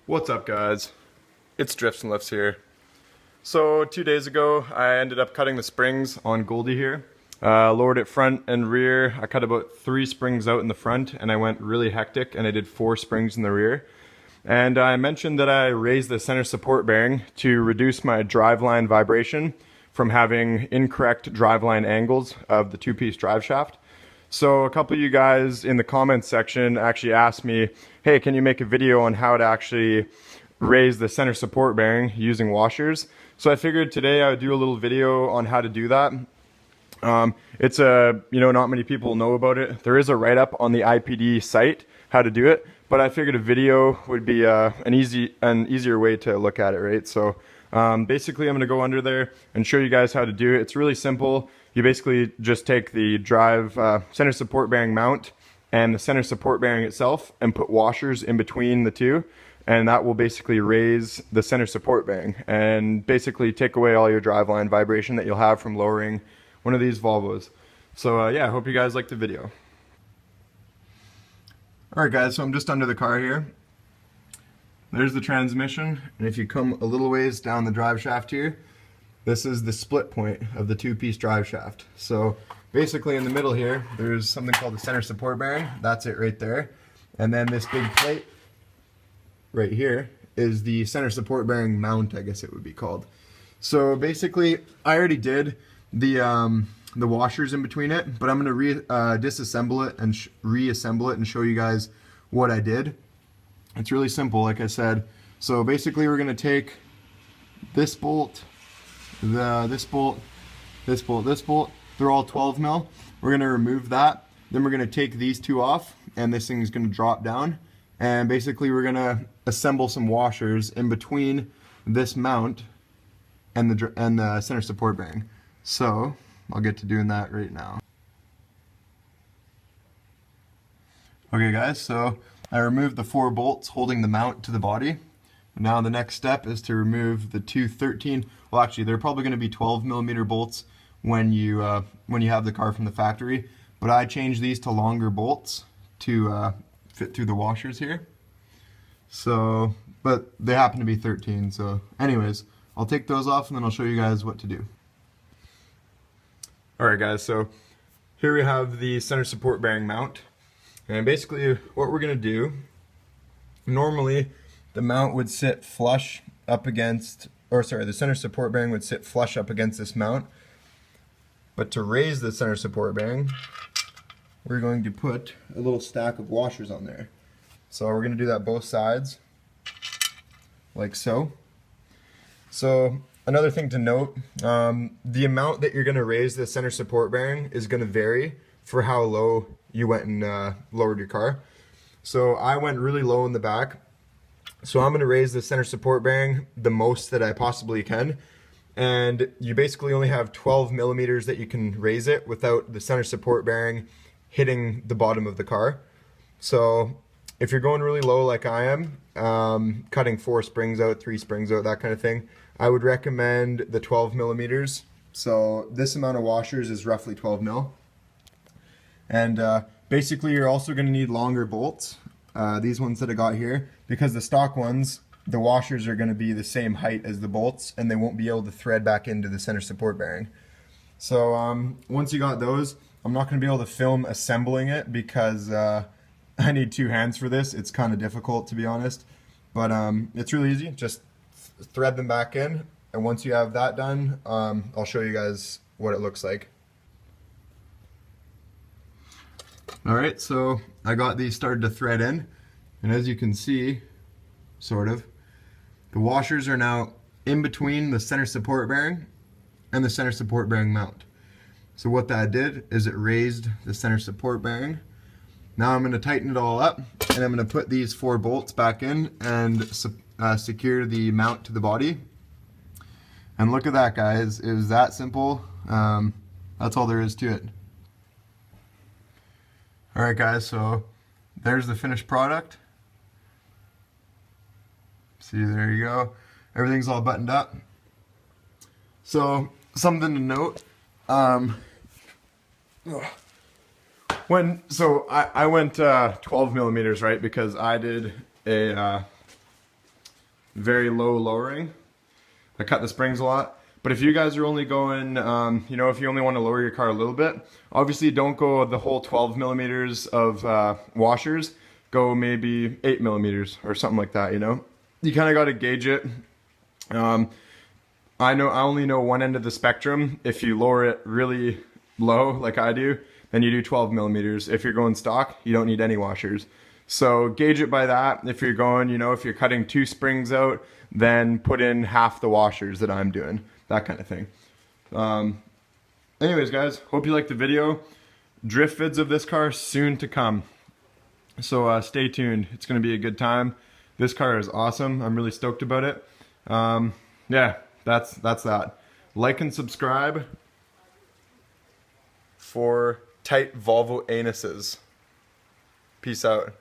What's up, guys? It's Drifts and Lifts here. So 2 days ago I ended up cutting the springs on Goldie here. Lowered it front and rear. I cut about 3 springs out in the front and I went really hectic and I did 4 springs in the rear. And I mentioned that I raised the center support bearing to reduce my driveline vibration from having incorrect driveline angles of the 2-piece drive shaft. So a couple of you guys in the comments section actually asked me, hey, can you make a video on how to actually raise the center support bearing using washers? So I figured today I would do a little video on how to do that. It's not many people know about it. There is a write-up on the IPD site how to do it, but I figured a video would be an easier way to look at it, right? So basically I'm gonna go under there and show you guys how to do it. It's really simple. You basically just take the drive center support bearing mount and the center support bearing itself and put washers in between the two, and that will basically raise the center support bearing and basically take away all your driveline vibration that you'll have from lowering one of these Volvos. So yeah, I hope you guys like the video. Alright guys, so I'm just under the car here. There's the transmission, and if you come a little ways down the drive shaft here, this is the split point of the 2-piece drive shaft. So basically in the middle here, there's something called the center support bearing. That's it right there. And then this big plate right here is the center support bearing mount, I guess it would be called. So basically, I already did the washers in between it, but I'm going to disassemble it and reassemble it and show you guys what I did. It's really simple, like I said. So basically we're going to take this bolt, this bolt, this bolt, this bolt. They're all 12 mil. We're going to remove that. Then we're going to take these two off, and this thing is going to drop down. And basically we're going to assemble some washers in between this mount and the center support bearing. So I'll get to doing that right now. Okay guys, so I removed the 4 bolts holding the mount to the body. Now the next step is to remove the two 13, well actually they're probably going to be 12 millimeter bolts when you have the car from the factory, but I changed these to longer bolts to fit through the washers here. So, but they happen to be 13, so anyways, I'll take those off and then I'll show you guys what to do. Alright guys, so here we have the center support bearing mount, and basically what we're going to do, normally the mount would sit flush up against, the center support bearing would sit flush up against this mount. But to raise the center support bearing, we're going to put a little stack of washers on there. So we're going to do that both sides, like so. So another thing to note, the amount that you're going to raise the center support bearing is going to vary for how low you went and lowered your car. So I went really low in the back. So I'm going to raise the center support bearing the most that I possibly can. And you basically only have 12 millimeters that you can raise it without the center support bearing hitting the bottom of the car. So if you're going really low like I am, cutting 4 springs out, 3 springs out, that kind of thing, I would recommend the 12 millimeters. So this amount of washers is roughly 12 mil. And basically you're also going to need longer bolts. These ones that I got here, because the stock ones, the washers are going to be the same height as the bolts and they won't be able to thread back into the center support bearing. So once you got those, I'm not going to be able to film assembling it because I need 2 hands for this. It's kind of difficult, to be honest, but it's really easy. Just thread them back in, and once you have that done, I'll show you guys what it looks like. Alright, so I got these started to thread in, and as you can see, sort of, the washers are now in between the center support bearing and the center support bearing mount. So what that did is it raised the center support bearing. Now I'm going to tighten it all up, and I'm going to put these 4 bolts back in and secure the mount to the body. And look at that, guys. It was that simple. That's all there is to it. Alright guys, so there's the finished product. See, there you go. Everything's all buttoned up. So, something to note. I went 12 millimeters, right? Because I did a very low lowering. I cut the springs a lot. But if you guys are only going, you know, if you only want to lower your car a little bit, obviously don't go the whole 12 millimeters of washers. Go maybe 8 millimeters or something like that, you know? You kind of got to gauge it. I only know one end of the spectrum. If you lower it really low, like I do, then you do 12 millimeters. If you're going stock, you don't need any washers. So gauge it by that. If you're going, you know, if you're cutting 2 springs out, then put in half the washers that I'm doing. That kind of thing. Anyways, guys, hope you liked the video. Drift vids of this car soon to come. So stay tuned. It's going to be a good time. This car is awesome. I'm really stoked about it. Yeah, that's that. Like and subscribe for tight Volvo anuses. Peace out.